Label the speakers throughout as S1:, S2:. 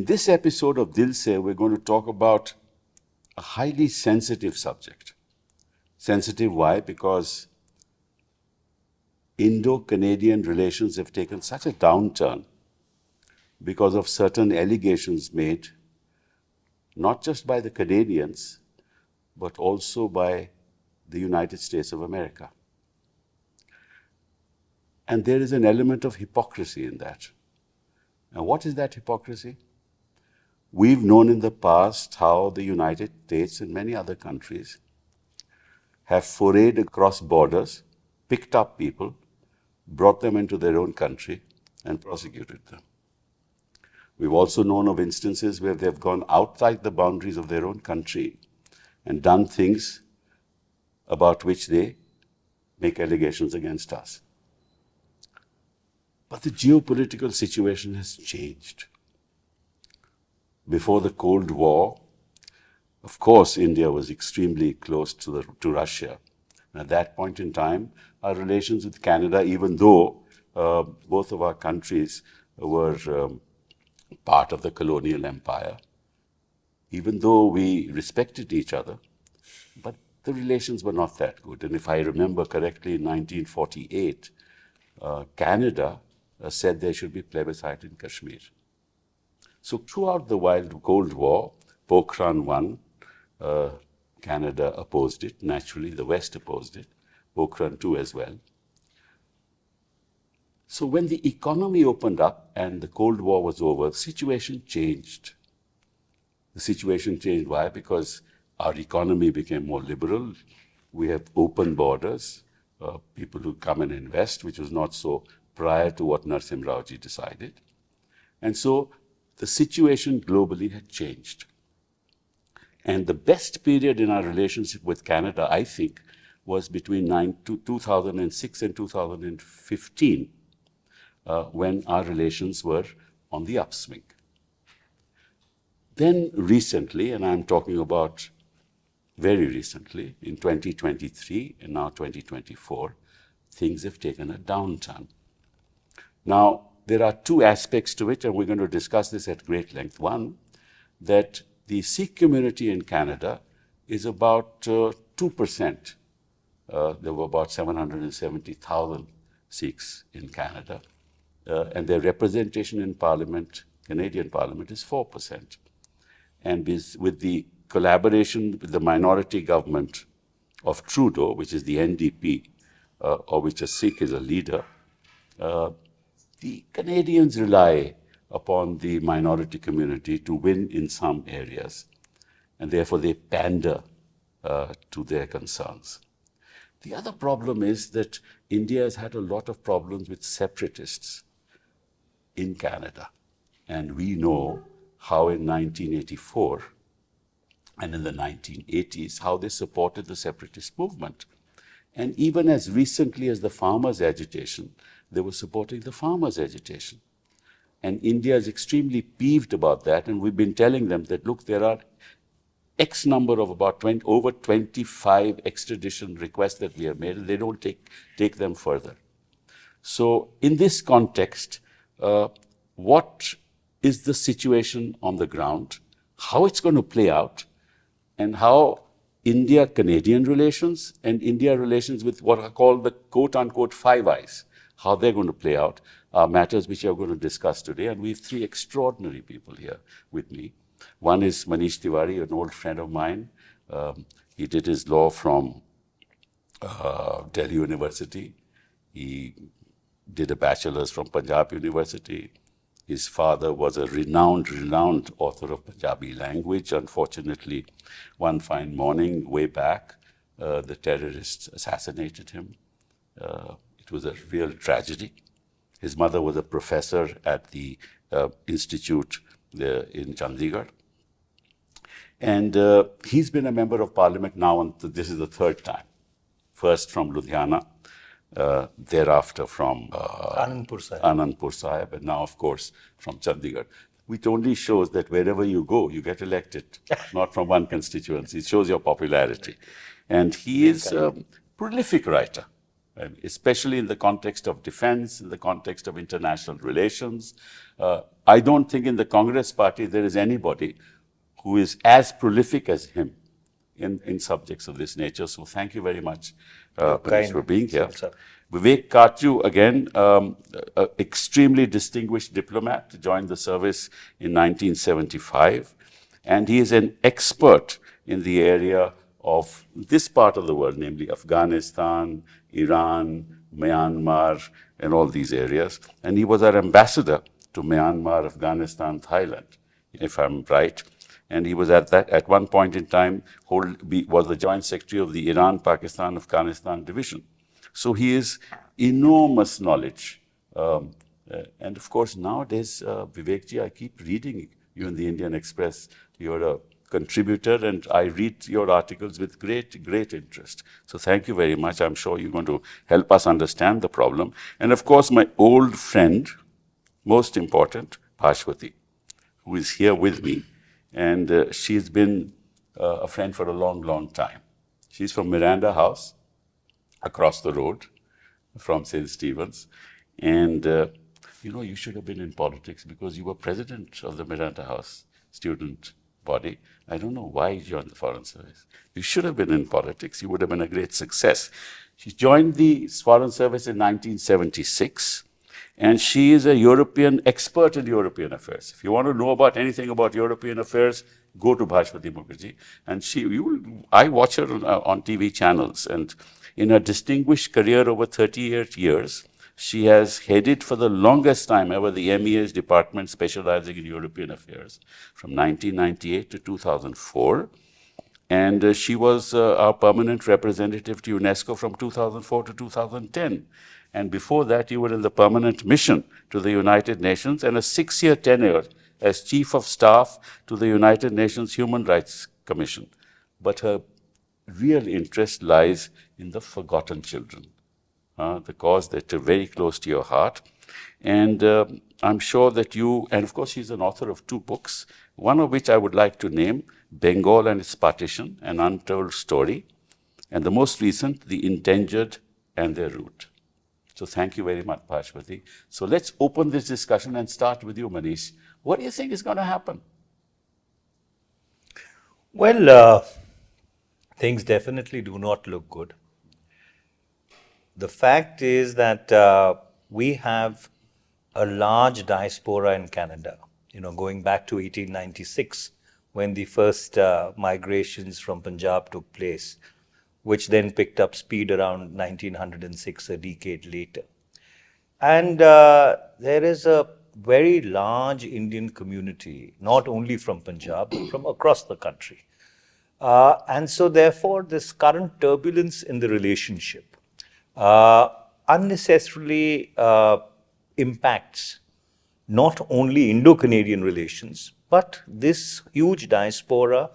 S1: this episode of Dil Se, we're going to talk about a highly sensitive subject. Sensitive, why? Because Indo-Canadian relations have taken such a downturn because of certain allegations made, not just by the Canadians, but also by the United States of America. And there is an element of hypocrisy in that. Now, what is that hypocrisy? We've known in the past how the United States and many other countries have forayed across borders, picked up people, brought them into their own country, and prosecuted them. We've also known of instances where they've gone outside the boundaries of their own country and done things about which they make allegations against us. But the geopolitical situation has changed. Before the Cold War, of course, India was extremely close to Russia. And at that point in time, our relations with Canada, even though both of our countries were part of the colonial empire, even though we respected each other, but the relations were not that good. And if I remember correctly, in 1948, Canada said there should be plebiscite in Kashmir. So throughout the Wild Cold War, Pokhran won. Canada opposed it. Naturally, the West opposed it. Pokhran too as well. So when the economy opened up and the Cold War was over, the situation changed. The situation changed. Why? Because our economy became more liberal. We have open borders. People who come and invest, which was not so prior to what Narasimha Rao ji decided. And so the situation globally had changed. And the best period in our relationship with Canada, I think, was between 2006 and 2015, when our relations were on the upswing. Then recently, and I'm talking about very recently, in 2023 and now 2024, things have taken a downturn. Now, there are two aspects to it, and we're going to discuss this at great length. One, that the Sikh community in Canada is about 2%. There were about 770,000 Sikhs in Canada, and their representation in Parliament, Canadian Parliament, is 4%. And with the collaboration with the minority government of Trudeau, which is the NDP, of which a Sikh is a leader, the Canadians rely upon the minority community to win in some areas, and therefore they pander to their concerns. The other problem is that India has had a lot of problems with separatists in Canada, and we know how in 1984 and in the 1980s, how they supported the separatist movement. And even as recently as the farmers' agitation, they were supporting the farmers' agitation. And India is extremely peeved about that, and we've been telling them that, look, there are X number of about over 25 extradition requests that we have made, and they don't take them further. So in this context, what is the situation on the ground, how it's going to play out, and how India-Canadian relations and India relations with what are called the quote-unquote Five Eyes, how they're going to play out, are matters which we are going to discuss today. And we have three extraordinary people here with me. One is Manish Tewari, an old friend of mine. He did his law from Delhi University. He did a bachelor's from Punjab University. His father was a renowned author of Punjabi language. Unfortunately, one fine morning, way back, the terrorists assassinated him. It was a real tragedy. His mother was a professor at the institute in Chandigarh. And he's been a member of parliament now, and this is the third time. First from Ludhiana, thereafter from Anandpur Sahib, and now, of course, from Chandigarh. Which only shows that wherever you go, you get elected, not from one constituency. It shows your popularity. And he is a prolific writer. especially in the context of defense, in the context of international relations. I don't think in the Congress party there is anybody who is as prolific as him in subjects of this nature. So thank you very much, Manish, for being here. Vivek Katju, again, extremely distinguished diplomat, joined the service in 1975. And he is an expert in the area of this part of the world, namely Afghanistan, Iran, Myanmar, and all these areas. And he was our ambassador to Myanmar, Afghanistan, Thailand, if I'm right. And he was at one point in time, was the Joint Secretary of the Iran-Pakistan, Afghanistan division. So he is enormous knowledge. And of course, nowadays, Vivekji, I keep reading you in the Indian Express. You're a contributor, and I read your articles with great, great interest. So thank you very much. I'm sure you're going to help us understand the problem. And of course, my old friend, most important, Bhaswati, who is here with me. And she's been a friend for a long, long time. She's from Miranda House, across the road from St. Stephen's. And, you should have been in politics because you were president of the Miranda House student body. I don't know why you joined the Foreign Service. You should have been in politics. You would have been a great success. She joined the Foreign Service in 1976. And she is a European expert in European affairs. If you want to know about anything about European affairs, go to Bhaswati Mukherjee. And I watch her on TV channels. And in her distinguished career over 38 years, she has headed for the longest time ever the MEA's department specializing in European affairs from 1998 to 2004. And she was our permanent representative to UNESCO from 2004 to 2010. And before that, you were in the permanent mission to the United Nations and a 6-year tenure as Chief of Staff to the United Nations Human Rights Commission. But her real interest lies in the forgotten children, the cause that is very close to your heart. And I'm sure that and of course, she's an author of 2 books, one of which I would like to name, Bengal and its Partition, An Untold Story, and the most recent, The Endangered and Their Root. So thank you very much, Bhaswati. So let's open this discussion and start with you, Manish. What do you think is going to happen?
S2: Well, things definitely do not look good. The fact is that we have a large diaspora in Canada, going back to 1896, when the first migrations from Punjab took place, which then picked up speed around 1906, a decade later. And there is a very large Indian community, not only from Punjab, but from across the country. And so therefore, this current turbulence in the relationship unnecessarily impacts not only Indo-Canadian relations, but this huge diaspora,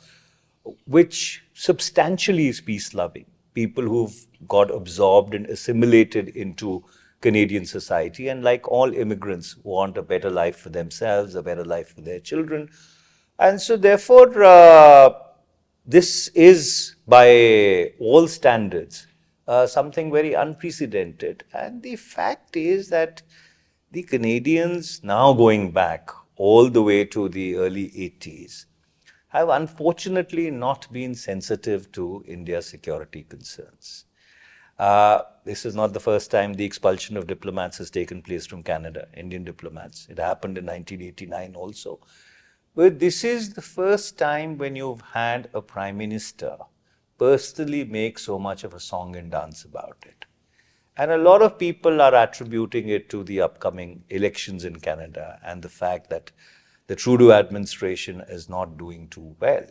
S2: which substantially is peace-loving, people who've got absorbed and assimilated into Canadian society, and like all immigrants, want a better life for themselves, a better life for their children. And so therefore, this is, by all standards, something very unprecedented. And the fact is that the Canadians, now going back all the way to the early 80s, have unfortunately not been sensitive to India's security concerns. This is not the first time the expulsion of diplomats has taken place from Canada, Indian diplomats. It happened in 1989 also. But this is the first time when you've had a Prime Minister personally make so much of a song and dance about it. And a lot of people are attributing it to the upcoming elections in Canada and the fact that the Trudeau administration is not doing too well.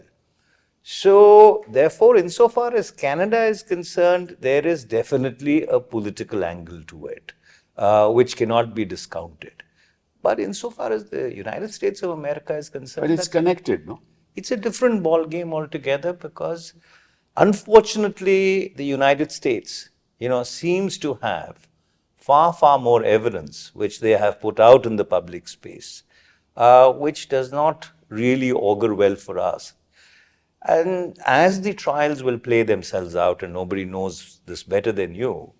S2: So, therefore, insofar as Canada is concerned, there is definitely a political angle to it, which cannot be discounted. But insofar as the United States of America is concerned...
S1: But it's connected, no?
S2: It's a different ballgame altogether because, unfortunately, the United States, seems to have far, far more evidence, which they have put out in the public space, which does not really augur well for us. And as the trials will play themselves out, and nobody knows this better than you,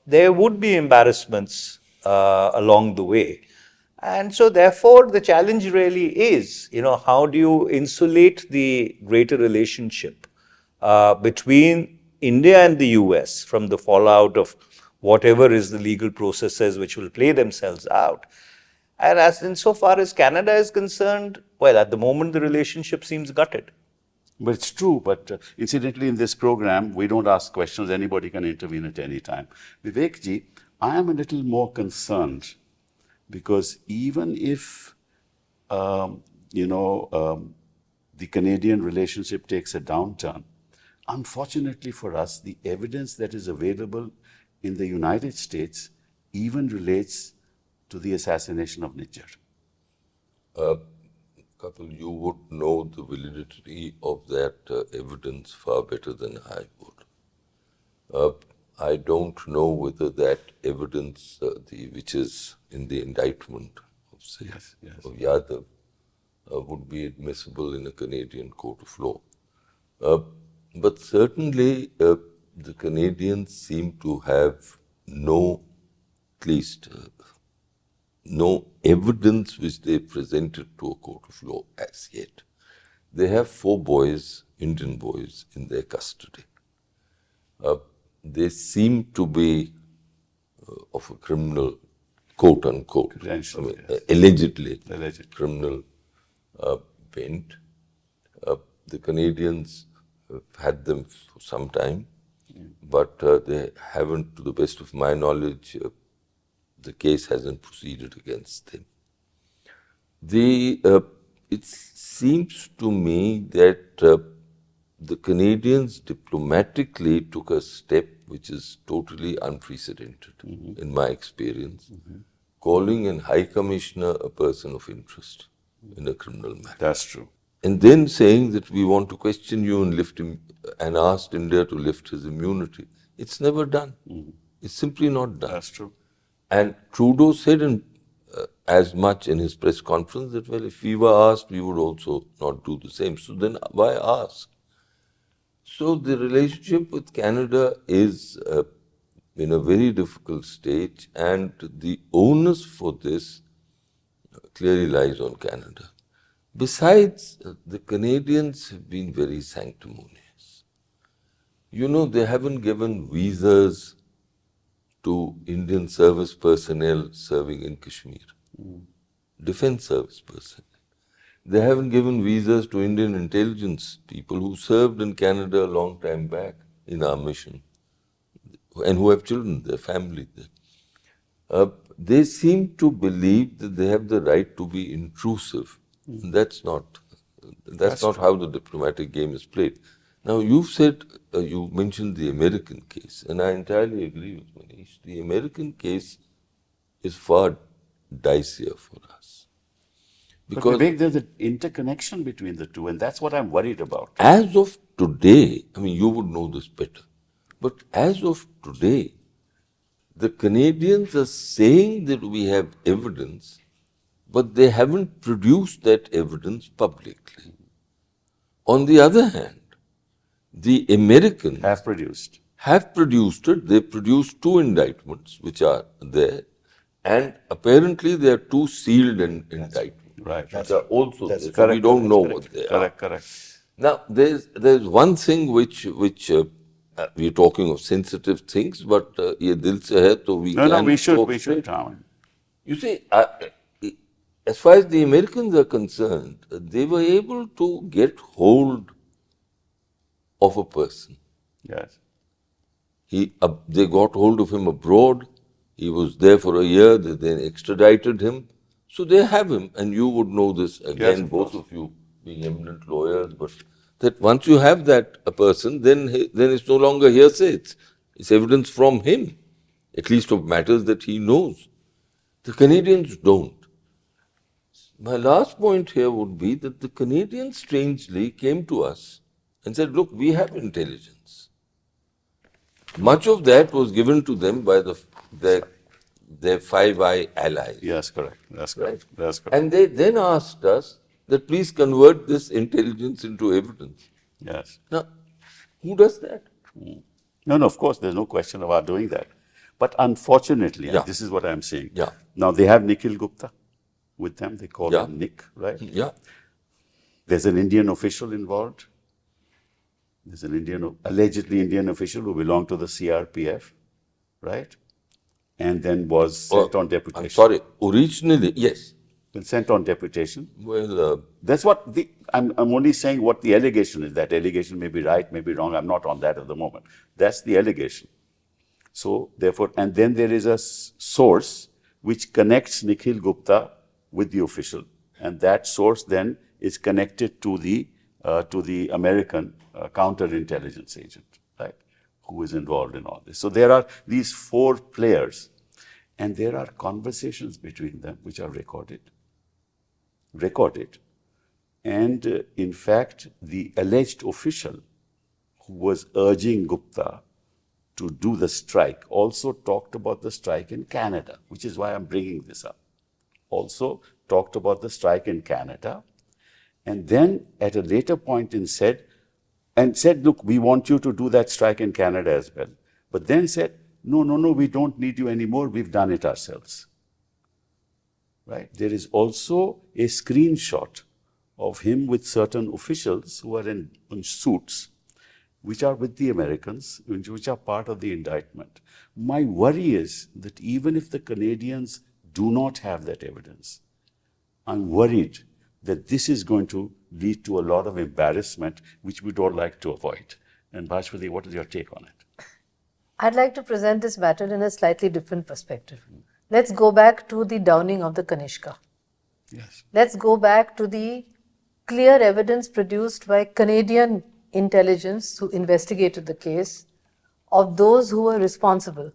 S2: there would be embarrassments along the way. And so therefore the challenge really is, how do you insulate the greater relationship between India and the US from the fallout of whatever is the legal processes which will play themselves out. And as insofar as Canada is concerned, well, at the moment the relationship seems gutted.
S1: But it's true. But incidentally, in this program, we don't ask questions. Anybody can intervene at any time. Vivek ji, I am a little more concerned because even if, the Canadian relationship takes a downturn, unfortunately for us, the evidence that is available in the United States even relates to the assassination of Nijjar.
S3: Kapil, you would know the validity of that evidence far better than I would. I don't know whether that evidence, which is in the indictment of, say, of Yadav, would be admissible in a Canadian court of law. But certainly, the Canadians seem to have at least no evidence which they presented to a court of law as yet. They have 4 boys, Indian boys, in their custody. They seem to be of a criminal, quote unquote, allegedly criminal bent. The Canadians have had them for some time, but they haven't, to the best of my knowledge, the case hasn't proceeded against them. It seems to me that the Canadians diplomatically took a step which is totally unprecedented in my experience, calling an High Commissioner a person of interest in a criminal matter.
S1: That's true.
S3: And then saying that we want to question you and lift him, and asked India to lift his immunity. It's never done. It's simply not done.
S1: That's true.
S3: And Trudeau said as much in his press conference that, well, if we were asked, we would also not do the same. So then why ask? So the relationship with Canada is in a very difficult stage, and the onus for this clearly lies on Canada. Besides, the Canadians have been very sanctimonious. They haven't given visas to Indian service personnel serving in Kashmir, defense service personnel. They haven't given visas to Indian intelligence people who served in Canada a long time back in our mission and who have children, their family there. They seem to believe that they have the right to be intrusive. That's not how the diplomatic game is played. Now, you've said, you mentioned the American case, and I entirely agree with Manish. The American case is far dicier for us.
S1: Because Vivek, there's an interconnection between the two, and that's what I'm worried about.
S3: As of today, you would know this better, but as of today, the Canadians are saying that we have evidence, but they haven't produced that evidence publicly. On the other hand, the Americans
S1: have produced
S3: it. They produced 2 indictments which are there, and apparently there are 2 sealed indictments.
S1: Right.
S3: Which are also there.
S1: Correct.
S3: We don't know what they are.
S1: Correct.
S3: Now, there's one thing which we're talking of sensitive things, but ye dil se hai, to we can.
S1: No, we should.
S3: You see, as far as the Americans are concerned, they were able to get hold of a person.
S1: Yes.
S3: They got hold of him abroad. He was there for a year. They then extradited him. So they have him, and you would know this again,
S1: yes,
S3: both of you being eminent lawyers, but that once you have a person, then it's no longer hearsay. It's evidence from him, at least of matters that he knows. The Canadians don't. My last point here would be that the Canadians strangely came to us and said, look, we have intelligence. Much of that was given to them by their Five Eye allies.
S1: Yes, correct. That's correct.
S3: Right?
S1: That's correct.
S3: And they then asked us that please convert this intelligence into evidence.
S1: Yes.
S3: Now, who does that?
S1: No, no, of course, there's no question about doing that. But unfortunately, and
S3: Yeah.
S1: this is what I'm saying.
S3: Yeah.
S1: Now, they have Nikhil Gupta with them. They call
S3: Yeah.
S1: him Nick, right?
S3: Yeah.
S1: There's an Indian official involved. There's an allegedly Indian official who belonged to the CRPF, right? And then was sent on deputation.
S3: I'm sorry. Originally, yes.
S1: Been sent on deputation.
S3: Well,
S1: That's what I'm only saying what the allegation is. That allegation may be right, may be wrong. I'm not on that at the moment. That's the allegation. So therefore, and then there is a source which connects Nikhil Gupta with the official, and that source then is connected to the American counterintelligence agent, right, who is involved in all this. So there are these four players, and there are conversations between them which are recorded. And in fact, the alleged official who was urging Gupta to do the strike also talked about the strike in Canada, which is why I'm bringing this up. Also talked about the strike in Canada, and then at a later point said, look, we want you to do that strike in Canada as well. But then said, no, we don't need you anymore. We've done it ourselves. Right? There is also a screenshot of him with certain officials who are in suits, which are with the Americans, which are part of the indictment. My worry is that even if the Canadians do not have that evidence, I'm worried that this is going to lead to a lot of embarrassment, which we don't like to avoid. And Bhaswati, what is your take on it?
S4: I'd like to present this matter in a slightly different perspective. Let's go back to the downing of the Kanishka.
S1: Yes.
S4: Let's go back to the clear evidence produced by Canadian intelligence who investigated the case of those who were responsible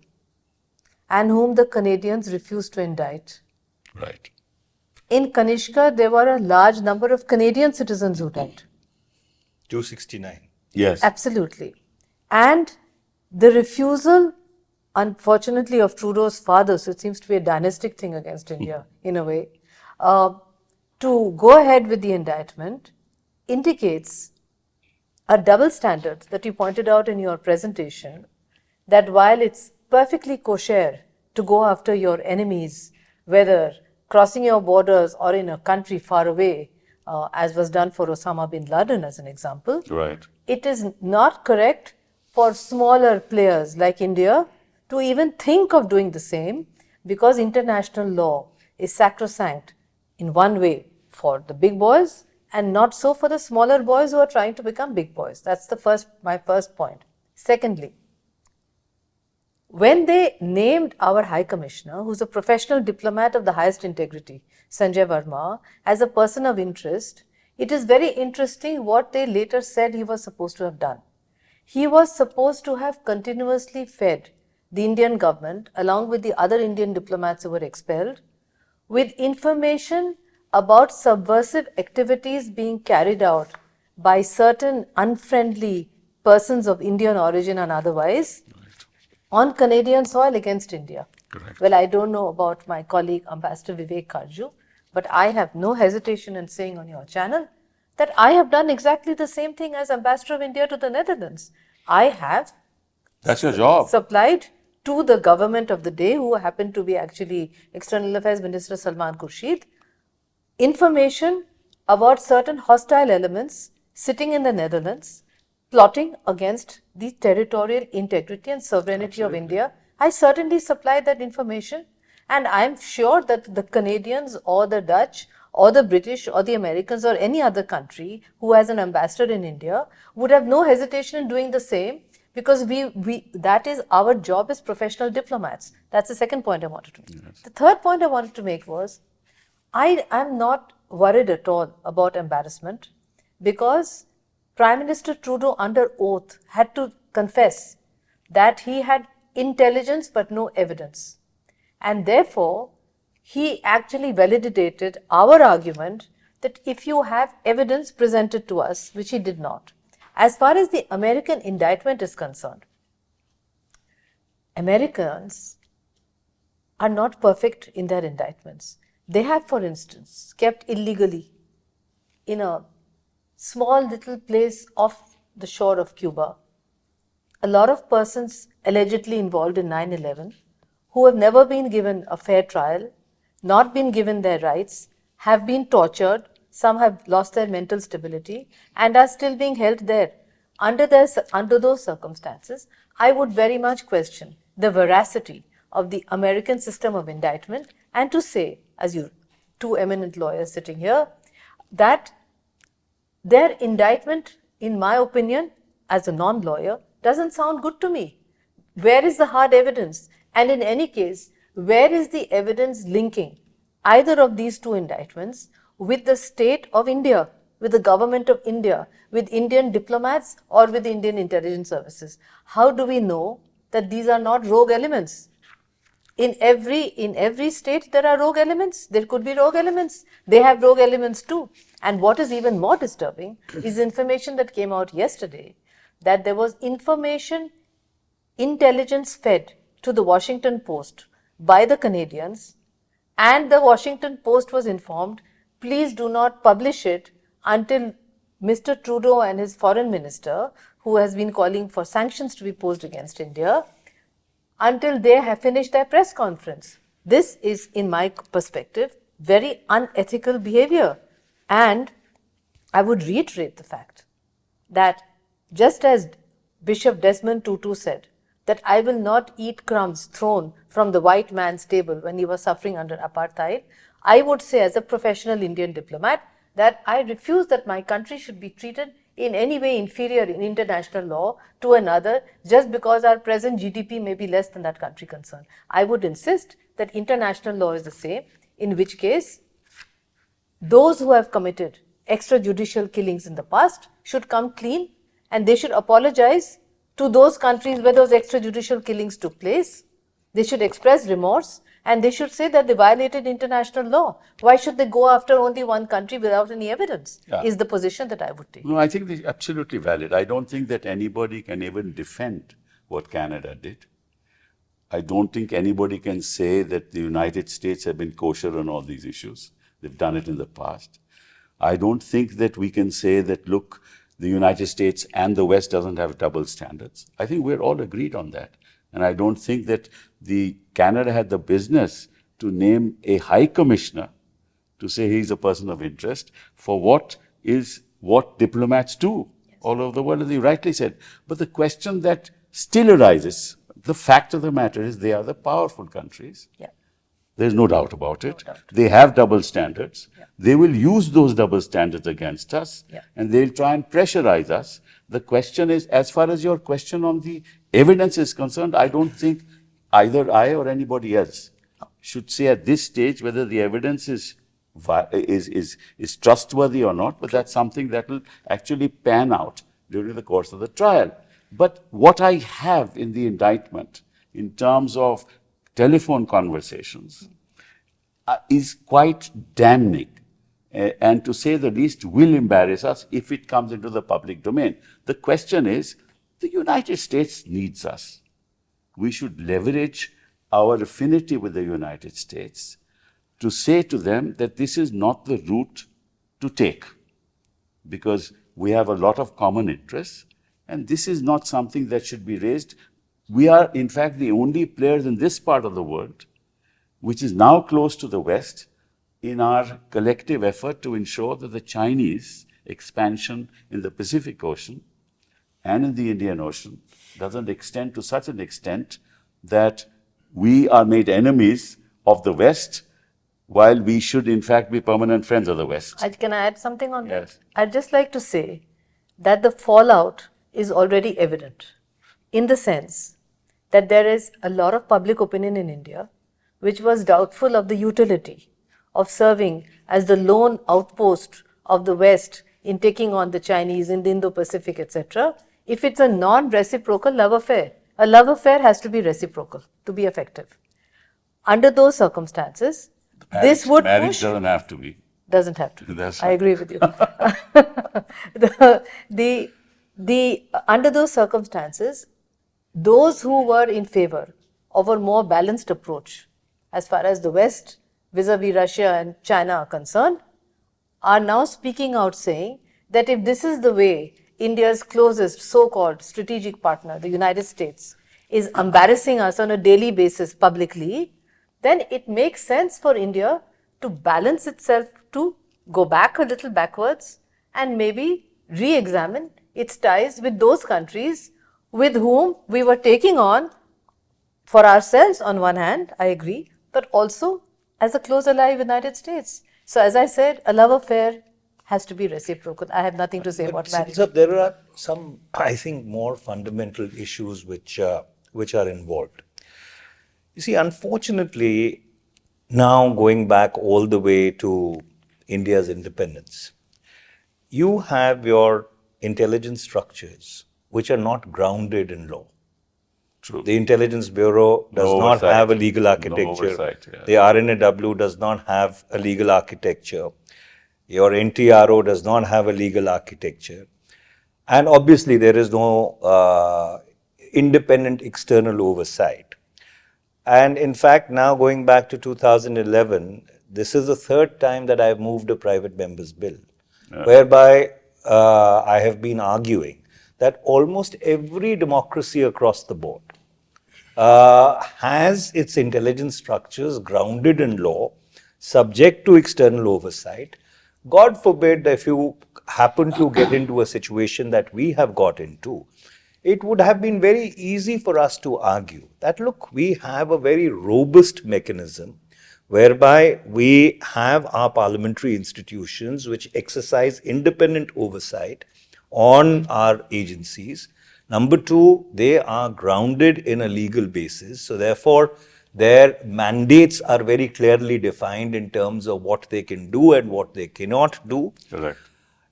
S4: and whom the Canadians refused to indict.
S1: Right.
S4: In Kanishka, there were a large number of Canadian citizens who died.
S2: 269.
S1: Yes.
S4: Absolutely. And the refusal, unfortunately, of Trudeau's father, so it seems to be a dynastic thing against India, in a way, to go ahead with the indictment indicates a double standard that you pointed out in your presentation, that while it's perfectly kosher to go after your enemies, whether crossing your borders or in a country far away, as was done for Osama bin Laden as an example,
S1: Right.
S4: it is not correct for smaller players like India to even think of doing the same, because international law is sacrosanct in one way for the big boys and not so for the smaller boys who are trying to become big boys. That's my first point. Secondly, when they named our High Commissioner, who's a professional diplomat of the highest integrity, Sanjay Verma, as a person of interest, it is very interesting what they later said he was supposed to have done. He was supposed to have continuously fed the Indian government, along with the other Indian diplomats who were expelled, with information about subversive activities being carried out by certain unfriendly persons of Indian origin and otherwise on Canadian soil against India.
S1: Correct.
S4: Well, I don't know about my colleague Ambassador Vivek Katju, but I have no hesitation in saying on your channel that I have done exactly the same thing as Ambassador of India to the Netherlands. I have
S1: That's your job.
S4: supplied to the government of the day, who happened to be actually External Affairs Minister Salman Khurshid, information about certain hostile elements sitting in the Netherlands, plotting against the territorial integrity and sovereignty of India. I certainly supplied that information, and I am sure that the Canadians or the Dutch or the British or the Americans or any other country who has an ambassador in India would have no hesitation in doing the same, because that is our job as professional diplomats. That's the second point I wanted to make. Yes. The third point I wanted to make was, I am not worried at all about embarrassment, because Prime Minister Trudeau under oath had to confess that he had intelligence but no evidence. And therefore, he actually validated our argument that if you have evidence presented to us, which he did not. As far as the American indictment is concerned, Americans are not perfect in their indictments. They have, for instance, kept illegally in a small little place off the shore of Cuba a lot of persons allegedly involved in 9/11 who have never been given a fair trial, not been given their rights, have been tortured, some have lost their mental stability and are still being held there. Under those circumstances, I would very much question the veracity of the American system of indictment and to say, as you two eminent lawyers sitting here, that their indictment, in my opinion, as a non-lawyer, doesn't sound good to me. Where is the hard evidence? And in any case, where is the evidence linking either of these two indictments with the state of India, with the government of India, with Indian diplomats or with Indian intelligence services? How do we know that these are not rogue elements? In every state, there are rogue elements. There could be rogue elements. They have rogue elements too. And what is even more disturbing is information that came out yesterday that there was information intelligence fed to the Washington Post by the Canadians, and the Washington Post was informed, please do not publish it until Mr. Trudeau and his foreign minister, who has been calling for sanctions to be posed against India, until they have finished their press conference. This is, in my perspective, very unethical behavior. And I would reiterate the fact that just as Bishop Desmond Tutu said, that I will not eat crumbs thrown from the white man's table when he was suffering under apartheid, I would say as a professional Indian diplomat that I refuse that my country should be treated in any way inferior in international law to another just because our present GDP may be less than that country concerned. I would insist that international law is the same, in which case those who have committed extrajudicial killings in the past should come clean and they should apologize to those countries where those extrajudicial killings took place. They should express remorse and they should say that they violated international law. Why should they go after only one country without any evidence?
S1: Yeah.
S4: Is the position that I would take.
S1: No, I think they're absolutely valid. I don't think that anybody can even defend what Canada did. I don't think anybody can say that the United States have been kosher on all these issues. They've done it in the past. I don't think that we can say that, look, the United States and the West doesn't have double standards. I think we're all agreed on that. And I don't think that Canada had the business to name a high commissioner to say he's a person of interest for what diplomats do all over the world, as you rightly said. But the question that still arises, the fact of the matter is they are the powerful countries.
S4: Yeah.
S1: There's no doubt about it.
S4: No doubt.
S1: They have double standards.
S4: Yeah.
S1: They will use those double standards against us,
S4: Yeah.
S1: and they'll try and pressurize us. The question is, as far as your question on the evidence is concerned, I don't think either I or anybody else should say at this stage whether the evidence is trustworthy or not, but that's something that will actually pan out during the course of the trial. But what I have in the indictment in terms of telephone conversations is quite damning, and to say the least will embarrass us if it comes into the public domain. The question is, the United States needs us. We should leverage our affinity with the United States to say to them that this is not the route to take, because we have a lot of common interests, and this is not something that should be raised. We are, in fact, the only players in this part of the world, which is now close to the West, in our collective effort to ensure that the Chinese expansion in the Pacific Ocean and in the Indian Ocean doesn't extend to such an extent that we are made enemies of the West, while we should, in fact, be permanent friends of the West.
S4: Can I add something on that?
S1: Yes.
S4: I'd just like to say that the fallout is already evident in the sense that there is a lot of public opinion in India which was doubtful of the utility of serving as the lone outpost of the West in taking on the Chinese in the Indo-Pacific, etc. If it's a non-reciprocal love affair, a love affair has to be reciprocal to be effective. Under those circumstances, this would
S1: marriage
S4: push...
S1: doesn't have to be.
S4: Doesn't have to.
S1: That's
S4: I
S1: right.
S4: agree with you. Under those circumstances, those who were in favor of a more balanced approach as far as the West vis-a-vis Russia and China are concerned, are now speaking out saying that if this is the way India's closest so-called strategic partner, the United States, is embarrassing us on a daily basis publicly, then it makes sense for India to balance itself, to go back a little backwards and maybe re-examine its ties with those countries with whom we were taking on for ourselves on one hand, I agree, but also as a close ally of the United States. So as I said, a love affair has to be reciprocal. I have nothing to say about marriage.
S2: So there are some, I think, more fundamental issues which are involved. You see, unfortunately, now going back all the way to India's independence, you have your intelligence structures which are not grounded in law.
S1: True.
S2: The Intelligence Bureau does
S1: No
S2: not
S1: oversight.
S2: have a legal
S1: No
S2: architecture.
S1: oversight, yeah.
S2: The RNAW does not have a legal architecture. Your NTRO does not have a legal architecture. And obviously, there is no independent external oversight. And in fact, now going back to 2011, this is the third time that I've moved a private member's bill, whereby I have been arguing that almost every democracy across the board has its intelligence structures grounded in law, subject to external oversight. God forbid if you happen to get into a situation that we have got into, it would have been very easy for us to argue that, look, we have a very robust mechanism whereby we have our parliamentary institutions which exercise independent oversight on our agencies. Number two, they are grounded in a legal basis. So therefore, their mandates are very clearly defined in terms of what they can do and what they cannot do.
S1: Correct.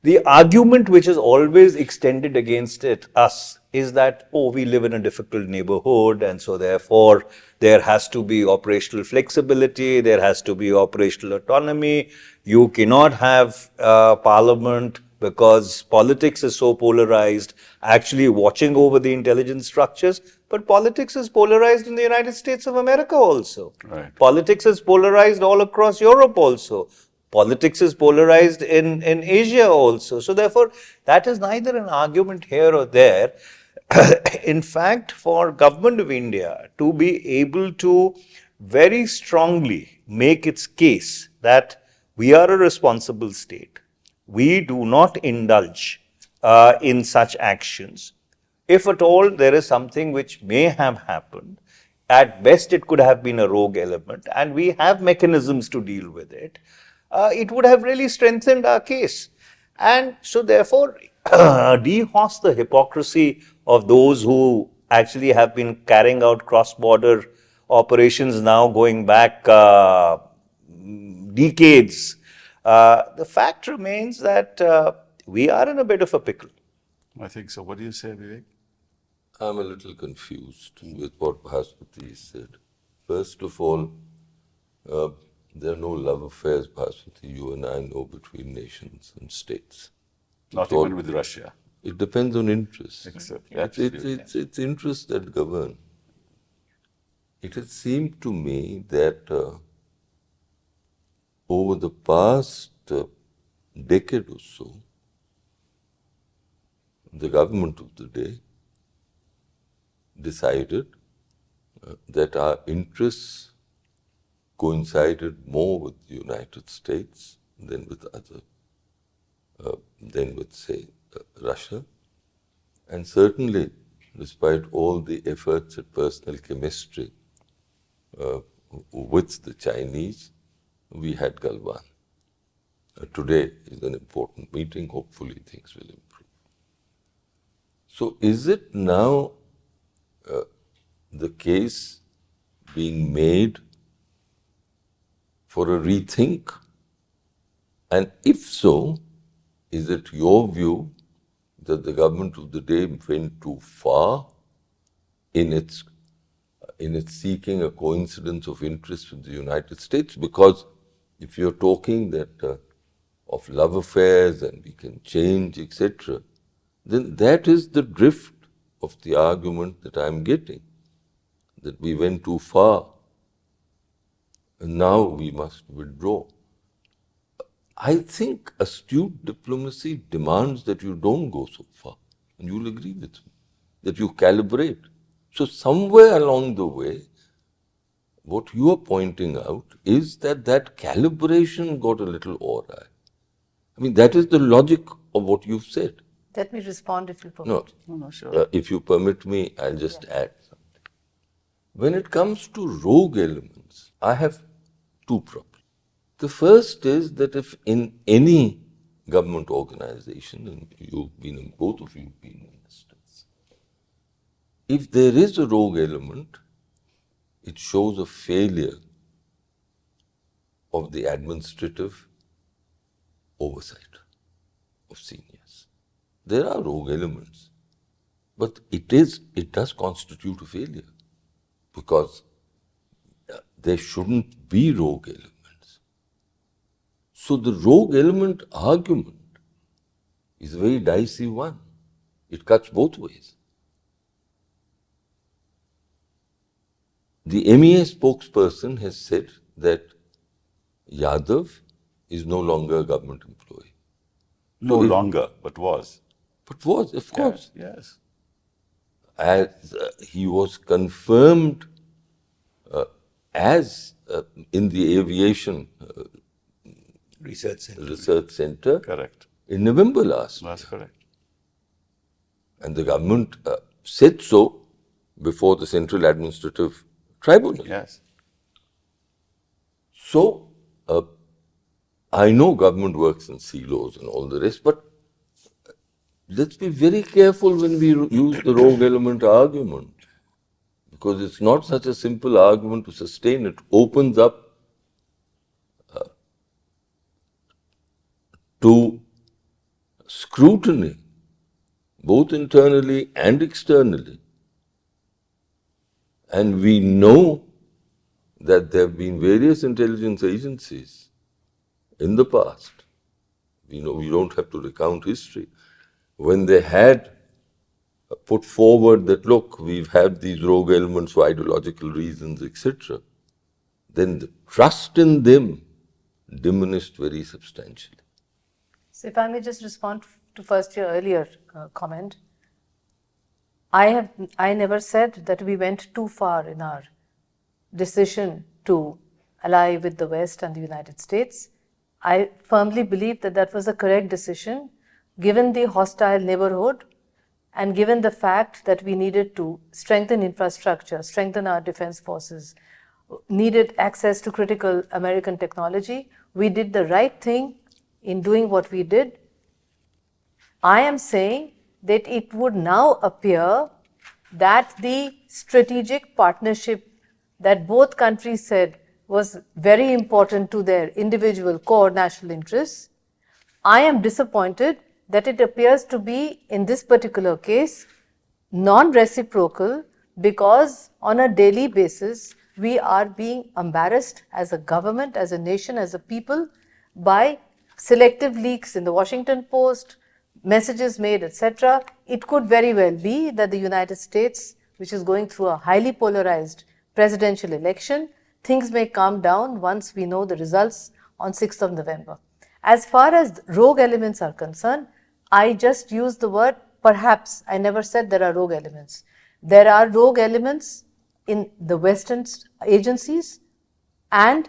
S2: The argument which is always extended against us is that, oh, we live in a difficult neighborhood and so therefore there has to be operational flexibility, there has to be operational autonomy. You cannot have parliament because politics is so polarized, actually watching over the intelligence structures. But politics is polarized in the United States of America also.
S1: Right.
S2: Politics is polarized all across Europe also. Politics is polarized in Asia also. So therefore, that is neither an argument here or there. In fact, for Government of India to be able to very strongly make its case that we are a responsible state, we do not indulge in such actions. If at all there is something which may have happened, at best it could have been a rogue element, and we have mechanisms to deal with it. It would have really strengthened our case. And so therefore, dehauss the hypocrisy of those who actually have been carrying out cross-border operations now going back decades. The fact remains that we are in a bit of a pickle.
S1: I think so. What do you say, Vivek?
S3: I'm a little confused with what Bhaswati said. First of all, there are no love affairs, Bhaswati, you and I know, between nations and states.
S1: Not even with Russia.
S3: It depends on interests.
S1: It's
S3: interests that govern. It has seemed to me that over the past decade or so, the government of the day decided that our interests coincided more with the United States than with say, Russia. And certainly, despite all the efforts at personal chemistry with the Chinese, we had Galwan. Today is an important meeting. Hopefully, things will improve. So, is it now the case being made for a rethink? And if so, is it your view that the government of the day went too far in its seeking a coincidence of interest with the United States? Because if you're talking that of love affairs and we can change, etc., then that is the drift of the argument that I'm getting, that we went too far and now we must withdraw. I think astute diplomacy demands that you don't go so far. And you'll agree with me, that you calibrate. So somewhere along the way, what you are pointing out is that that calibration got a little awry. I mean, that is the logic of what you've said.
S4: Let me respond if you permit.
S3: No,
S1: No, sure.
S3: if you permit me, I'll just add something. When it comes to rogue elements, I have two problems. The first is that if in any government organization, and both of you have been ministers, if there is a rogue element, it shows a failure of the administrative oversight of seniors. There are rogue elements, but it does constitute a failure, because there shouldn't be rogue elements. So the rogue element argument is a very dicey one. It cuts both ways. The MEA spokesperson has said that Yadav is no longer a government employee.
S1: No longer, but was.
S3: But was, of course.
S1: Yes.
S3: As he was confirmed as in the aviation
S2: Research Center
S1: Correct.
S3: in November last year.
S1: That's correct.
S3: And the government said so before the Central Administrative Tribunal.
S1: Yes.
S3: So, I know government works in silos and all the rest, but let's be very careful when we use the rogue element argument, because it's not such a simple argument to sustain. It opens up to scrutiny, both internally and externally. And we know that there have been various intelligence agencies in the past, we don't have to recount history, when they had put forward that, look, we've had these rogue elements for ideological reasons, etc., then the trust in them diminished very substantially.
S4: So if I may just respond to first your earlier comment. I never said that we went too far in our decision to ally with the West and the United States. I firmly believe that that was a correct decision given the hostile neighborhood and given the fact that we needed to strengthen infrastructure, strengthen our defense forces, needed access to critical American technology. We did the right thing in doing what we did. I am saying that it would now appear that the strategic partnership that both countries said was very important to their individual core national interests, I am disappointed that it appears to be, in this particular case, non-reciprocal, because on a daily basis we are being embarrassed as a government, as a nation, as a people by selective leaks in the Washington Post, messages made, etc. It could very well be that the United States, which is going through a highly polarized presidential election, things may calm down once we know the results on 6th of November. As far as rogue elements are concerned, I just used the word perhaps. I never said there are rogue elements. There are rogue elements in the Western agencies, and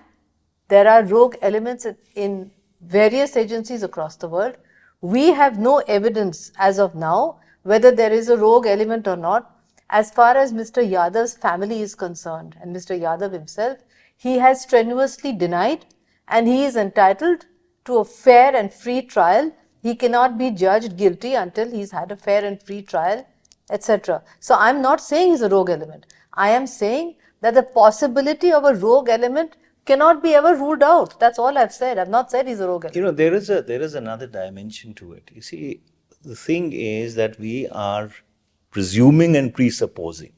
S4: there are rogue elements in various agencies across the world. We have no evidence as of now whether there is a rogue element or not. As far as Mr. Yadav's family is concerned, and Mr. Yadav himself, he has strenuously denied, and he is entitled to a fair and free trial. He cannot be judged guilty until he's had a fair and free trial, etc. So I'm not saying he's a rogue element. I am saying that the possibility of a rogue element cannot be ever ruled out. That's all I've said. I've not said he's a rogue element.
S2: there is another dimension to it. You see, the thing is that we are presuming and presupposing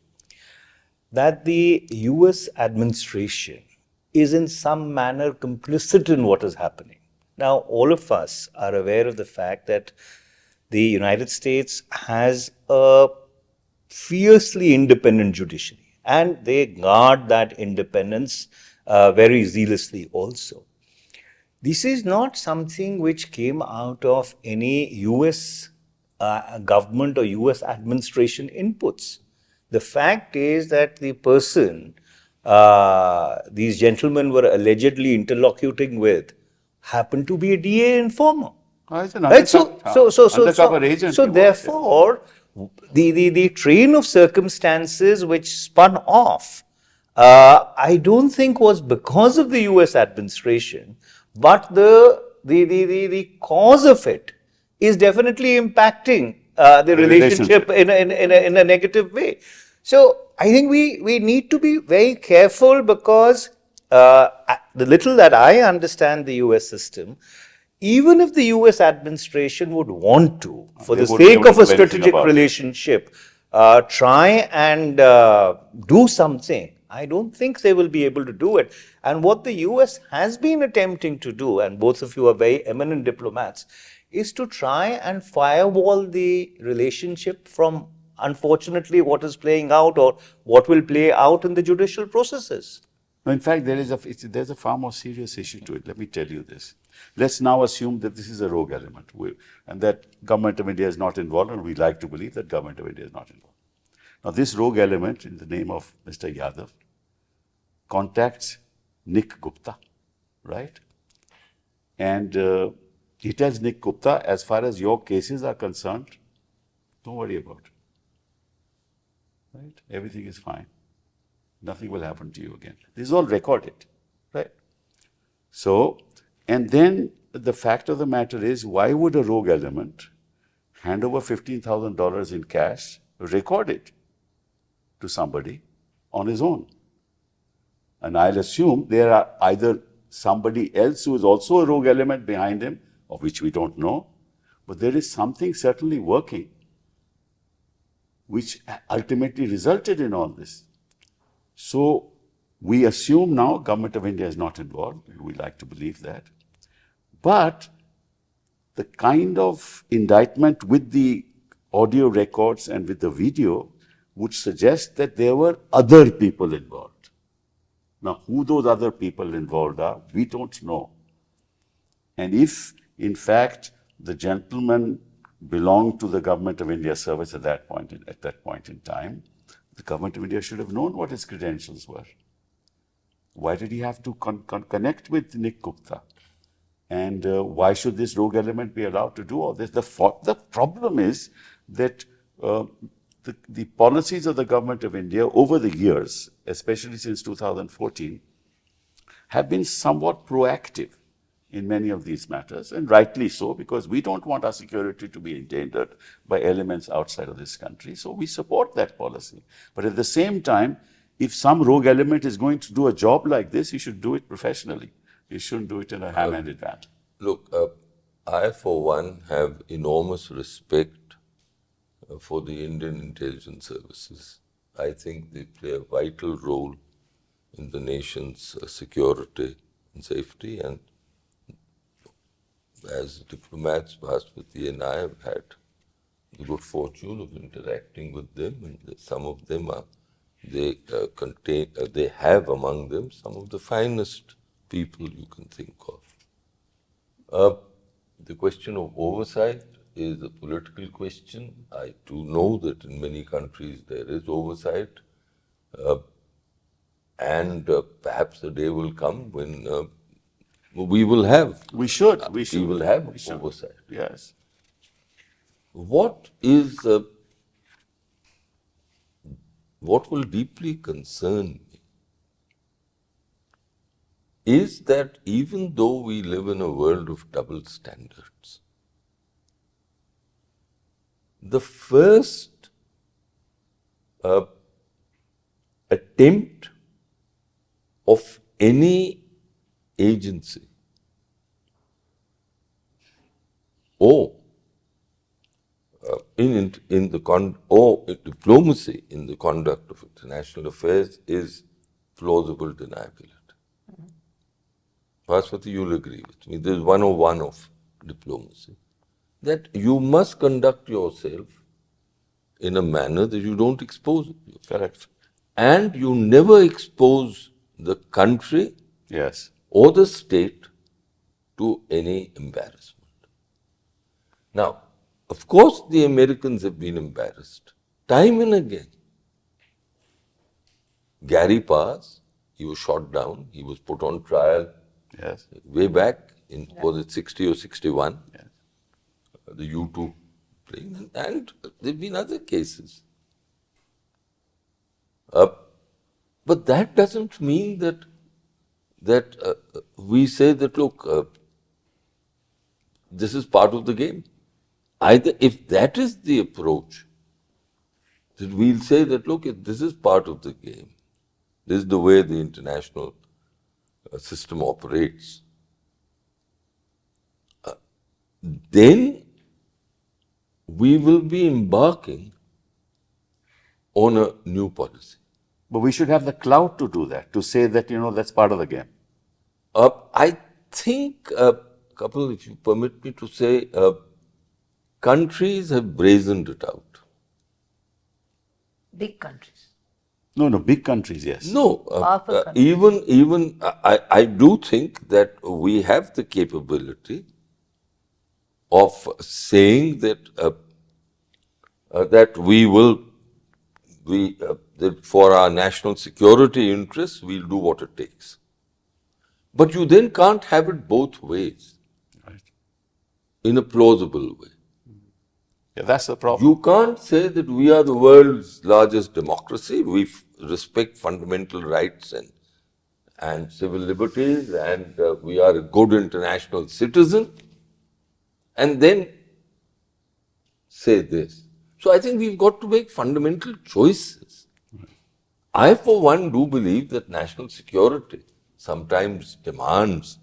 S2: that the US administration is in some manner complicit in what is happening. Now, all of us are aware of the fact that the United States has a fiercely independent judiciary, and they guard that independence very zealously also. This is not something which came out of any US government or US administration inputs. The fact is that the person these gentlemen were allegedly interlocuting with happened to be a DA informer.
S1: It's an
S2: Right?
S1: undercover agent.
S2: So therefore, the train of circumstances which spun off, I don't think was because of the US administration, but the cause of it is definitely impacting the relationship in a negative way. So I think we need to be very careful because the little that I understand the US system, even if the US administration would want to, for the sake of a strategic relationship, try and do something, I don't think they will be able to do it. And what the US has been attempting to do, and both of you are very eminent diplomats, is to try and firewall the relationship from, unfortunately, what is playing out or what will play out in the judicial processes.
S1: No, in fact, there's a far more serious issue to it. Let me tell you this. Let's now assume that this is a rogue element and that government of India is not involved, and we like to believe that government of India is not involved. Now, this rogue element, in the name of Mr. Yadav, contacts Nick Gupta, right? And he tells Nick Gupta, as far as your cases are concerned, don't worry about it. Right? Everything is fine. Nothing will happen to you again. This is all recorded, right? So, and then the fact of the matter is, why would a rogue element hand over $15,000 in cash, record it to somebody on his own? And I'll assume there are either somebody else who is also a rogue element behind him, of which we don't know, but there is something certainly working which ultimately resulted in all this. So we assume now government of India is not involved. We like to believe that. But the kind of indictment with the audio records and with the video would suggest that there were other people involved. Now, who those other people involved are, we don't know. And if, in fact, the gentleman belonged to the Government of India service at that point in time, the Government of India should have known what his credentials were. Why did he have to connect with Nick Gupta? And why should this rogue element be allowed to do all this? The problem is that the policies of the Government of India over the years, especially since 2014, have been somewhat proactive in many of these matters, and rightly so, because we don't want our security to be endangered by elements outside of this country. So we support that policy. But at the same time, if some rogue element is going to do a job like this, he should do it professionally. He shouldn't do it in a ham-handed manner.
S3: Look, I, for one, have enormous respect for the Indian intelligence services. I think they play a vital role in the nation's security and safety, and as diplomats, Bhaswati and I have had the good fortune of interacting with them, and some of them they have among them some of the finest people you can think of. The question of oversight is a political question. I do know that in many countries there is oversight, and perhaps the day will come when we will have.
S1: We should.
S3: We will have oversight.
S1: Yes.
S3: What will deeply concern me is that even though we live in a world of double standards, the first attempt of any agency or diplomacy in the conduct of international affairs is plausible deniability. Bhaswati, you'll agree with me. There's 101 of diplomacy, that you must conduct yourself in a manner that you don't expose it.
S1: Correct.
S3: And you never expose the country
S1: Yes.
S3: or the state to any embarrassment. Now, of course, the Americans have been embarrassed time and again. Gary Pass, he was shot down, he was put on trial
S1: Yes.
S3: way back in, was it 60 or 61?
S1: Yes.
S3: The U2 plane, and there have been other cases. But that doesn't mean that we say that, look, this is part of the game. Either if that is the approach, that we'll say that, look, this is part of the game. This is the way the international system operates. Then we will be embarking on a new policy.
S1: But we should have the clout to do that, to say that, that's part of the game.
S3: I think, Kapil, if you permit me to say, countries have brazened it out.
S4: Big countries.
S1: No, big countries, yes.
S3: No,
S4: Powerful countries.
S3: even I do think that we have the capability of saying that that we will, that for our national security interests, we'll do what it takes. But you then can't have it both ways,
S1: Right.
S3: in a plausible way.
S1: Yeah, that's the problem.
S3: You can't say that we are the world's largest democracy, we respect fundamental rights and civil liberties, and we are a good international citizen, and then say this. So I think we've got to make fundamental choices. I, for one, do believe that national security sometimes demands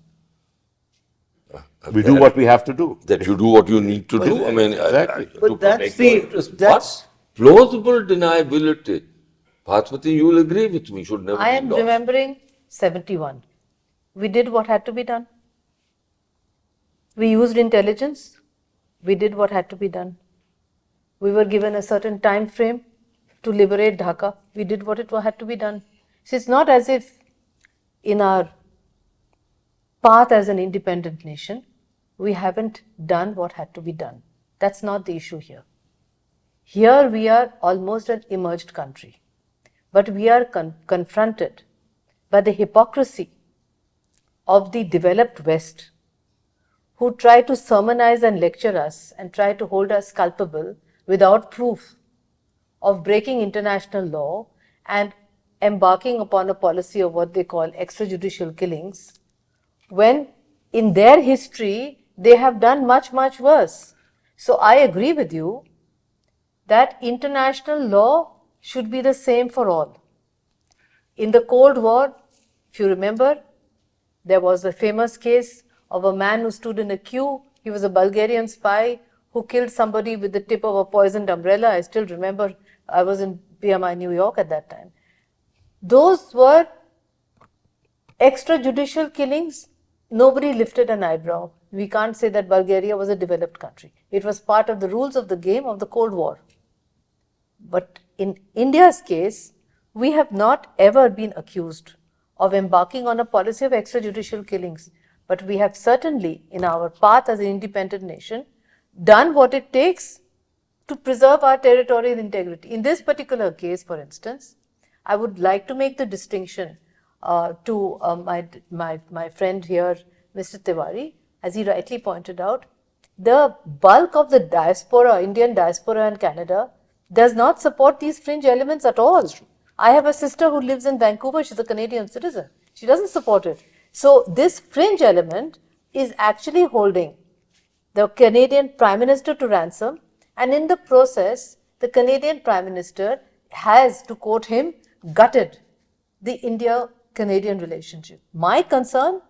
S1: We do what we have to do.
S3: that you do what you need to do. I mean,
S1: Exactly.
S3: to
S2: But that's
S3: protect your
S2: the-
S3: interest.
S2: that's-
S3: But plausible deniability, Bhaswati, you will agree with me, should never
S4: I
S3: be
S4: am
S3: lost.
S4: remembering 71. We did what had to be done. We used intelligence. We did what had to be done. We were given a certain time frame to liberate Dhaka. We did what it had to be done. So it's not as if in our path as an independent nation, we haven't done what had to be done. That's not the issue here. Here we are almost an emerged country, but we are confronted by the hypocrisy of the developed West, who try to sermonize and lecture us and try to hold us culpable without proof of breaking international law and embarking upon a policy of what they call extrajudicial killings, when in their history they have done much, much worse. So I agree with you that international law should be the same for all. In the Cold War, if you remember, there was a famous case of a man who stood in a queue. He was a Bulgarian spy who killed somebody with the tip of a poisoned umbrella. I still remember, I was in PMI New York at that time. Those were extrajudicial killings. Nobody lifted an eyebrow. We can't say that Bulgaria was a developed country. It was part of the rules of the game of the Cold War. But in India's case, we have not ever been accused of embarking on a policy of extrajudicial killings. But we have certainly, in our path as an independent nation, done what it takes to preserve our territorial integrity. In this particular case, for instance, I would like to make the distinction to my friend here, Mr. Tewari, as he rightly pointed out, the bulk of the diaspora, Indian diaspora in Canada, does not support these fringe elements at all. I have a sister who lives in Vancouver, she's a Canadian citizen. She doesn't support it. So this fringe element is actually holding the Canadian Prime Minister to ransom, and in the process, the Canadian Prime Minister has, to quote him, gutted the India-Canadian relationship. My concern,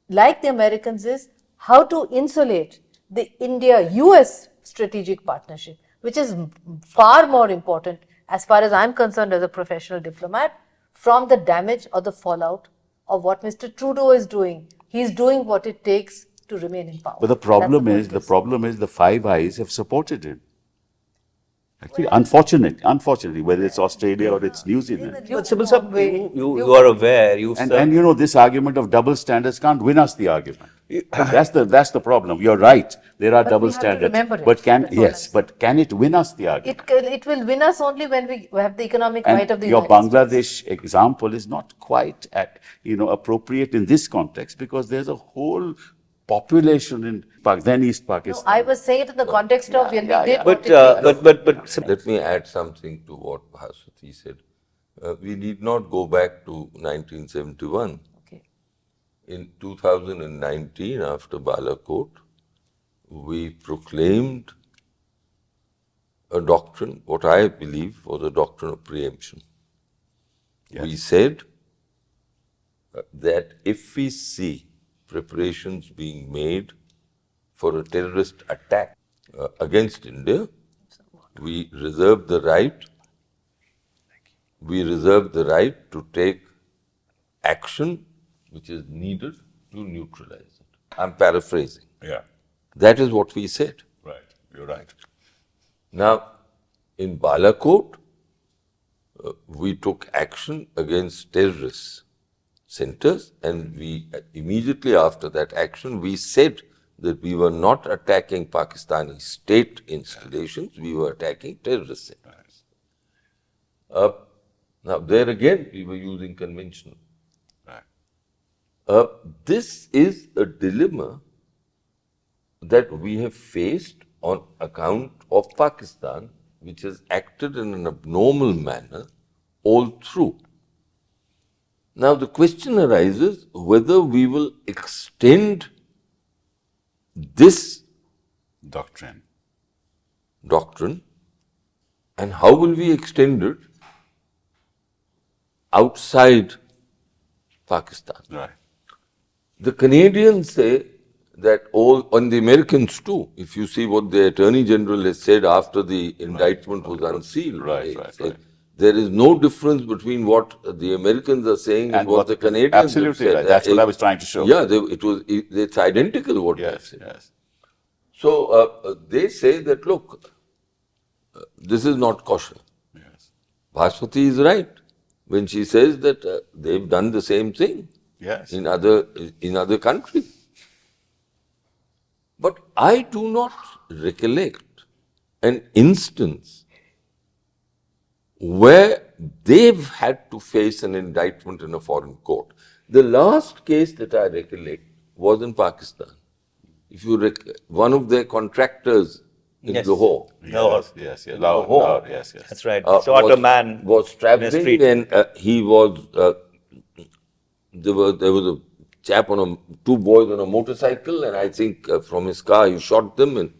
S4: like the Americans, is how to insulate the India-US strategic partnership, which is far more important, as far as I'm concerned as a professional diplomat, from the damage or the fallout of what Mr. Trudeau is doing. He's doing what it takes to remain in power.
S1: But the problem
S4: That's
S1: is, the Five Eyes have supported him. Actually, unfortunately, whether it's Australia or it's New Zealand.
S2: But Sibal Sahab, you are aware,
S1: And this argument of double standards can't win us the argument. That's the problem. You're right. There are
S4: But
S1: double
S4: we have to
S1: standards.
S4: remember it.
S1: But
S4: That's all I'm saying.
S1: can it win us the argument?
S4: It will win us only when we have the economic
S1: And
S4: might of the
S1: your
S4: United States.
S1: Bangladesh example is not quite appropriate in this context, because there's a whole population in then East
S4: No,
S1: Pakistan.
S4: I was saying it in the context of when we did
S1: yeah.
S4: what it takes.
S3: Let me add something to what Bhaswati said. We need not go back to 1971.
S4: Okay.
S3: In 2019, after Balakot, we proclaimed a doctrine, what I believe was a doctrine of preemption.
S1: Yes.
S3: We said that if we see preparations being made for a terrorist attack against India, we reserve the right to take action which is needed to neutralize it. I'm paraphrasing.
S1: Yeah,
S3: That is what we said.
S1: right. You're right.
S3: Now, in Balakot, we took action against terrorist centers, and we immediately after that action, we said that we were not attacking Pakistani state installations, we were attacking terrorist centers. Now, there again, we were using conventional.
S1: Right.
S3: This is a dilemma that we have faced on account of Pakistan, which has acted in an abnormal manner all through. Now, the question arises whether we will extend this
S1: Doctrine.
S3: doctrine, and how will we extend it outside Pakistan.
S1: Right.
S3: The Canadians say that and the Americans too, if you see what the Attorney General has said after the indictment was unsealed,
S1: Right,
S3: they
S1: right,
S3: said
S1: right.
S3: there is no difference between what the Americans are saying and what the Canadians
S1: absolutely
S3: have said.
S1: right. That's what I was trying to show.
S3: Yeah, it's identical what they have
S1: Yes,
S3: said.
S1: yes.
S3: So they say that, look, this is not kosher.
S1: Yes.
S3: Bhaswati is right when she says that they've done the same thing
S1: Yes.
S3: in other countries. But I do not recollect an instance where they've had to face an indictment in a foreign court. The last case that I recollect was in Pakistan. If you one of their contractors in
S2: Yes.
S3: Lahore
S1: Yes. Loud,
S3: Lahore.
S1: loud. Yes.
S2: That's right. Shot a man
S3: was
S2: in a
S3: traveling
S2: street.
S3: and he was there was a chap two boys on a motorcycle, and I think from his car he shot them,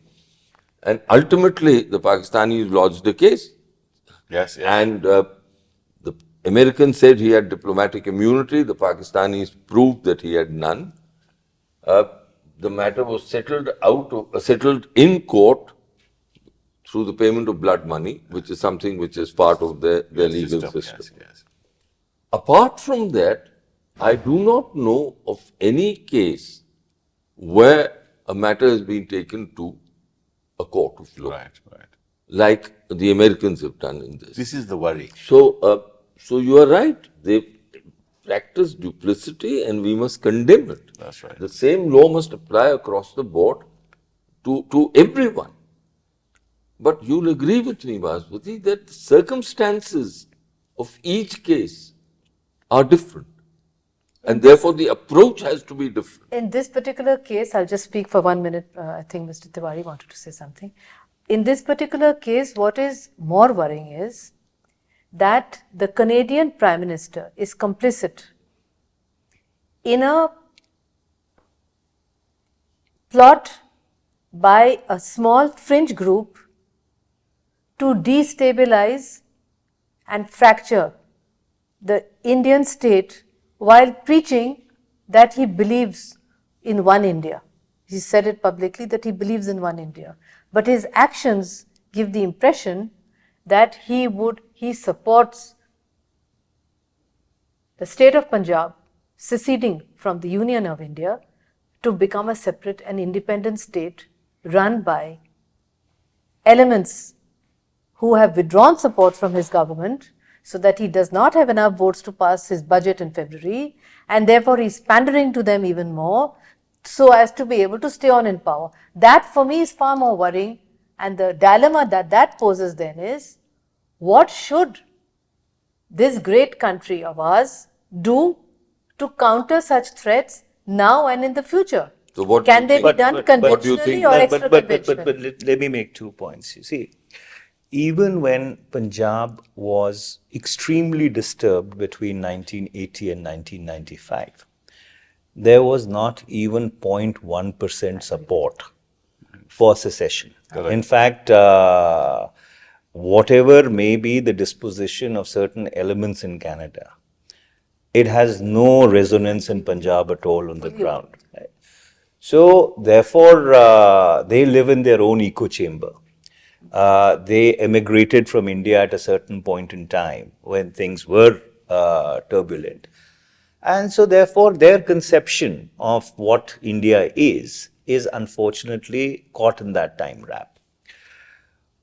S3: and ultimately the Pakistanis lodged a case,
S1: Yes.
S3: and the Americans said he had diplomatic immunity. The Pakistanis proved that he had none. The matter was settled in court through the payment of blood money, which is something which is part of their legal system.
S1: Yes.
S3: Apart from that, I do not know of any case where a matter has been taken to a court of law,
S1: Right.
S3: like the Americans have done in this.
S1: This is the worry.
S3: So you are right. They practice duplicity, and we must condemn it.
S1: That's right.
S3: The same law must apply across the board to everyone. But you'll agree with me, Bhaswati, that the circumstances of each case are different. And therefore, the approach has to be different.
S4: In this particular case, I'll just speak for 1 minute. I think Mr. Tewari wanted to say something. In this particular case, what is more worrying is that the Canadian Prime Minister is complicit in a plot by a small fringe group to destabilize and fracture the Indian state while preaching that he believes in one India. He said it publicly that he believes in one India. But his actions give the impression that he supports the state of Punjab seceding from the Union of India to become a separate and independent state run by elements who have withdrawn support from his government, so that he does not have enough votes to pass his budget in February, and therefore he is pandering to them even more. so as to be able to stay on in power. That for me is far more worrying, and the dilemma that poses then is, what should this great country of ours do to counter such threats now and in the future?
S3: So what do
S4: Can
S3: you
S4: they
S3: think?
S4: be done
S3: What do you
S4: conventionally
S3: think?
S4: or extra conventionally?
S2: But let me make 2 points. You see, even when Punjab was extremely disturbed between 1980 and 1995, there was not even 0.1% support for secession. In fact, whatever may be the disposition of certain elements in Canada, it has no resonance in Punjab at all on the ground. Right? So, therefore, they live in their own echo chamber. They emigrated from India at a certain point in time when things were turbulent. And so, therefore, their conception of what India is unfortunately caught in that time wrap.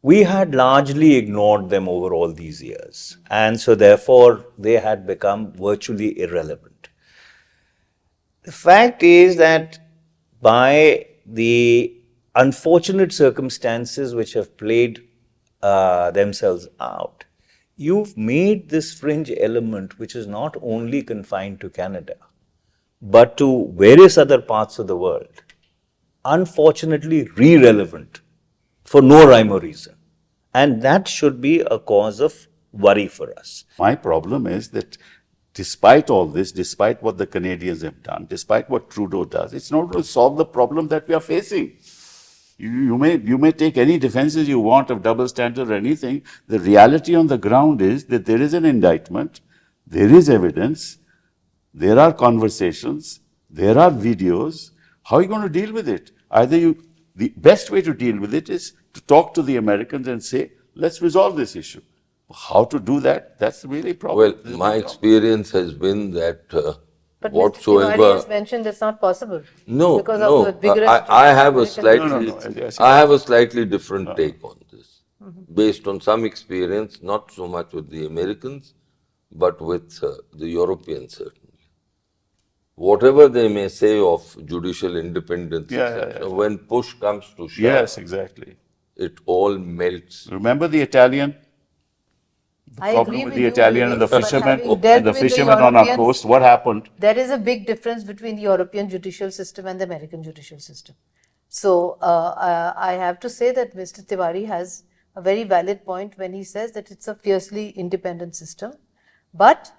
S2: We had largely ignored them over all these years, and so therefore they had become virtually irrelevant. The fact is that by the unfortunate circumstances which have played themselves out, you've made this fringe element, which is not only confined to Canada, but to various other parts of the world, unfortunately irrelevant for no rhyme or reason. And that should be a cause of worry for us.
S1: My problem is that despite all this, despite what the Canadians have done, despite what Trudeau does, it's not going to solve the problem that we are facing. You may take any defenses you want of double standard or anything. The reality on the ground is that there is an indictment, there is evidence, there are conversations, there are videos. How are you going to deal with it? The best way to deal with it is to talk to the Americans and say, let's resolve this issue. How to do that? That's really a problem.
S3: Well, my experience has been that
S4: But
S3: whatsoever.
S4: Mr. Tewari has mentioned it's not possible.
S3: No,
S4: because
S3: no.
S4: of the vigorous
S3: I have a
S4: American
S3: slightly, I have a slightly different take on this, based on some experience, not so much with the Americans, but with the Europeans certainly. Whatever they may say of judicial independence, etc., when push comes to shove,
S1: Yes, exactly.
S3: it all melts.
S1: Remember the Italian?
S4: I
S1: Problem
S4: agree
S1: with
S4: with
S1: the
S4: you,
S1: Italian and the
S4: Vivek, but
S1: fishermen
S4: having dealt
S1: and the
S4: with the
S1: fishermen on our
S4: Europeans,
S1: coast. What happened?
S4: there is a big difference between the European judicial system and the American judicial system. So I have to say that Mr. Tewari has a very valid point when he says that it's a fiercely independent system, but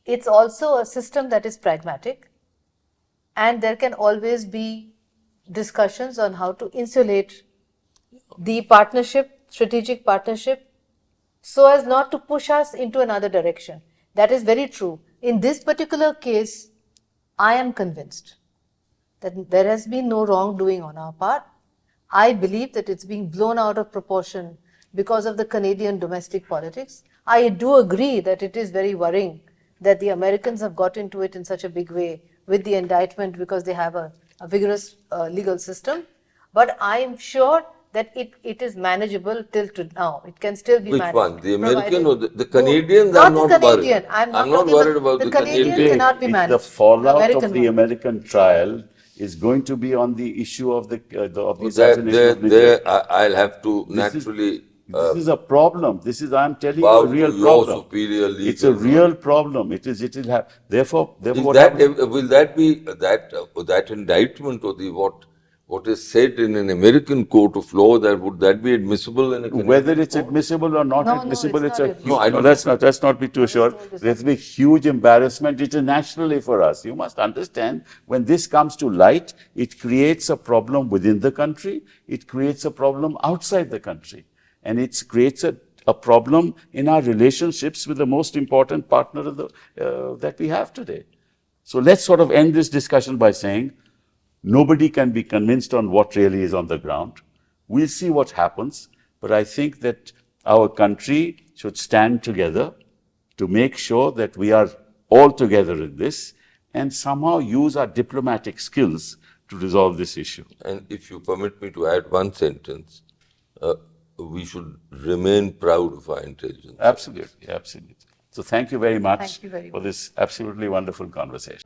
S4: it's also a system that is pragmatic, and there can always be discussions on how to insulate the partnership, strategic partnership, so as not to push us into another direction. That is very true. In this particular case, I am convinced that there has been no wrongdoing on our part. I believe that it's being blown out of proportion because of the Canadian domestic politics. I do agree that it is very worrying that the Americans have got into it in such a big way with the indictment because they have a vigorous legal system. But I am sure that it is manageable till to now. It can still be
S3: Which
S4: managed.
S3: one? The American or the
S4: No,
S3: Canadians?
S4: not
S3: I'm
S4: the
S3: not
S4: Canadian.
S3: worried.
S4: I'm
S3: not
S4: talking
S3: worried about the
S4: Canadian
S3: Canadian.
S4: cannot be
S1: It's
S4: managed.
S1: the fallout
S4: American
S1: of the
S4: one.
S1: American trial is going to be on the issue of the
S3: There,
S1: assassination of Niger.
S3: I'll have to
S1: This
S3: naturally
S1: is a problem. I'm telling you,
S3: bow
S1: a real
S3: to your
S1: problem.
S3: superior legal
S1: It's a real problem. It will have. Therefore,
S3: Is
S1: what
S3: that
S1: happens?
S3: will that be that indictment or the what is said in an American court of law, that would that be admissible in a Canadian
S1: Whether it's
S3: court?
S1: admissible or not
S4: No,
S1: admissible,
S4: it's
S1: it's
S4: not
S1: a
S4: admissible.
S1: huge.
S3: No, I don't
S1: Let's not be too sure.
S4: told this
S1: There's a huge embarrassment internationally for us. You must understand, when this comes to light, it creates a problem within the country. It creates a problem outside the country, and it creates a problem in our relationships with the most important partner of that we have today. So let's sort of end this discussion by saying, nobody can be convinced on what really is on the ground. We'll see what happens, but I think that our country should stand together to make sure that we are all together in this and somehow use our diplomatic skills to resolve this issue.
S3: And if you permit me to add one sentence, we should remain proud of our intelligence.
S1: Absolutely, absolutely. So thank you very much
S4: Thank you very
S1: for
S4: much.
S1: this absolutely wonderful conversation.